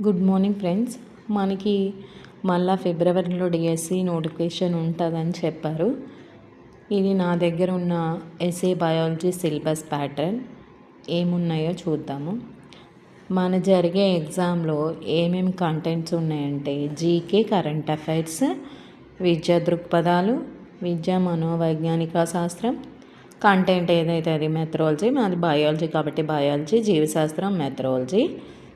Good morning friends. మనకి మళ్ళా ఫిబ్రవరిలో డిఎస్సి నోటిఫికేషన్ ఉంటుందని చెప్పారు. ఇది నా దగ్గర ఉన్న ఎస్ఏ బయాలజీ సిలబస్ ప్యాటర్న్ ఏమున్నాయో చూద్దాము. మన జరిగే ఎగ్జామ్లో ఏమేమి కంటెంట్స్ ఉన్నాయంటే జీకే, కరెంట్ అఫైర్స్, విద్యా దృక్పథాలు, విద్యా మనోవైజ్ఞానిక శాస్త్రం, కంటెంట్ ఏదైతే అది మెథడాలజీ, మాది బయాలజీ కాబట్టి బయాలజీ, జీవశాస్త్రం, మెథడాలజీ.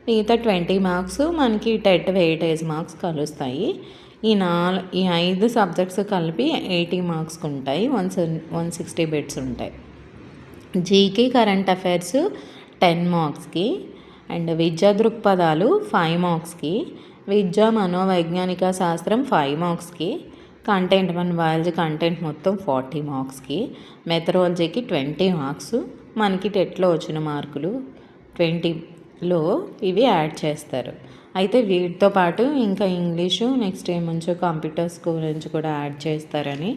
మిగతా 20 మార్క్స్ మనకి టెట్ వెయిటేజ్ మార్క్స్ కలుస్తాయి. ఈ 5 సబ్జెక్ట్స్ కలిపి 80 మార్క్స్కి ఉంటాయి. 160 బిట్స్ ఉంటాయి. జీకే, కరెంట్ అఫైర్స్ 10 మార్క్స్కి, అండ్ విద్యా దృక్పథాలు 5 మార్క్స్కి, విద్యా మనోవైజ్ఞానిక శాస్త్రం 5 మార్క్స్కి, కంటెంట్ మన బయాలజీ కంటెంట్ మొత్తం 40 మార్క్స్కి, మెథడాలజీకి 20 మార్క్స్. మనకి టెట్లో వచ్చిన మార్కులు 20లో ఇవి యాడ్ చేస్తారు. అయితే వీటితో పాటు ఇంకా ఇంగ్లీషు, నెక్స్ట్ ఏమంచో కంప్యూటర్స్ గురించి కూడా యాడ్ చేస్తారని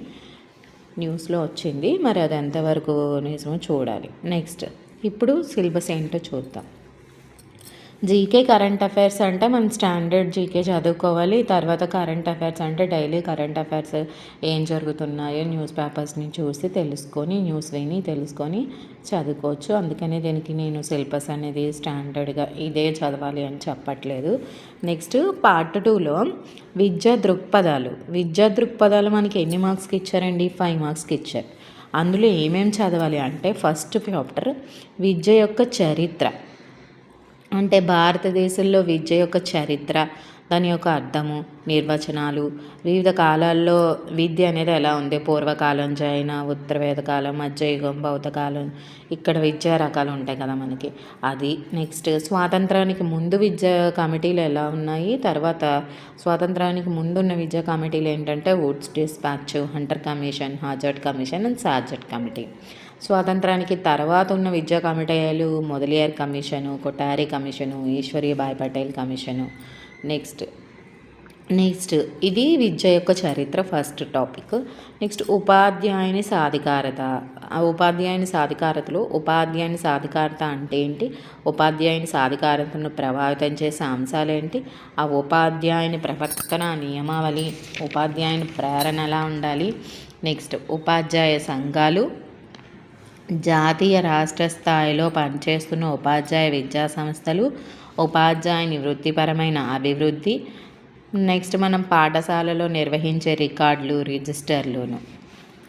న్యూస్లో వచ్చింది. మరి అది ఎంతవరకు నిజమో చూడాలి. నెక్స్ట్ ఇప్పుడు సిలబస్ ఏంటో చూద్దాం. జీకే, కరెంట్ అఫైర్స్ అంటే మనం స్టాండర్డ్ జీకే చదువుకోవాలి. తర్వాత కరెంట్ అఫైర్స్ అంటే డైలీ కరెంట్ అఫైర్స్ ఏం జరుగుతున్నాయో న్యూస్ పేపర్స్ని చూసి తెలుసుకొని, న్యూస్ విని తెలుసుకొని చదువుకోవచ్చు. అందుకని దీనికి నేను సిలబస్ అనేది స్టాండర్డ్గా ఇదే చదవాలి అని చెప్పట్లేదు. నెక్స్ట్ పార్ట్ 2లో విద్యా దృక్పథాలు మనకి ఎన్ని మార్క్స్కి ఇచ్చారండి? 5 మార్క్స్కి ఇచ్చారు. అందులో ఏమేమి చదవాలి అంటే ఫస్ట్ చాప్టర్ విద్య యొక్క చరిత్ర, అంటే భారతదేశంలో విద్య యొక్క చరిత్ర, దాని యొక్క అర్థము, నిర్వచనాలు, వివిధ కాలాల్లో విద్య అనేది ఎలా ఉంది, పూర్వకాలం, జైన, ఉత్తరవేద కాలం, మధ్యయుగం, బౌద్ధకాలం, ఇక్కడ విద్యా రకాలు ఉంటాయి కదా మనకి అది. నెక్స్ట్ స్వాతంత్రానికి ముందు విద్యా కమిటీలు ఎలా ఉన్నాయి, తర్వాత స్వాతంత్రానికి ముందున్న విద్యా కమిటీలు ఏంటంటే వుడ్స్ డిస్పాచ్, హంటర్ కమిషన్, హాజర్డ్ కమిషన్ అండ్ సార్జెట్ కమిటీ. స్వాతంత్రానికి తర్వాత ఉన్న విద్యా కమిటీలు Mudaliar commission, Kothari commission, Ishwaribai Patel commission. Next ఇది విద్య యొక్క చరిత్ర ఫస్ట్ టాపిక్. నెక్స్ట్ ఉపాధ్యాయుని సాధికారత. ఆ ఉపాధ్యాయుని సాధికారత అంటే ఏంటి, ఉపాధ్యాయుని సాధికారతను ప్రభావితం చేసే అంశాలు ఏంటి, ఆ ఉపాధ్యాయుని ప్రవర్తన నియమావళి, ఉపాధ్యాయుని ప్రేరణ ఎలా ఉండాలి. నెక్స్ట్ ఉపాధ్యాయ సంఘాలు, జాతీయ రాష్ట్ర స్థాయిలో పనిచేస్తున్న ఉపాధ్యాయ విద్యా సంస్థలు, ఉపాధ్యాయుని వృత్తిపరమైన అభివృద్ధి, నెక్స్ట్ మనం పాఠశాలలో నిర్వహించే రికార్డులు, రిజిస్టర్లును.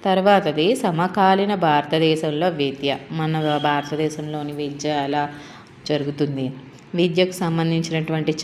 తర్వాతది సమకాలీన భారతదేశంలో విద్య, మన భారతదేశంలోని విద్య ఎలా జరుగుతుంది, విద్యకు సంబంధించినటువంటి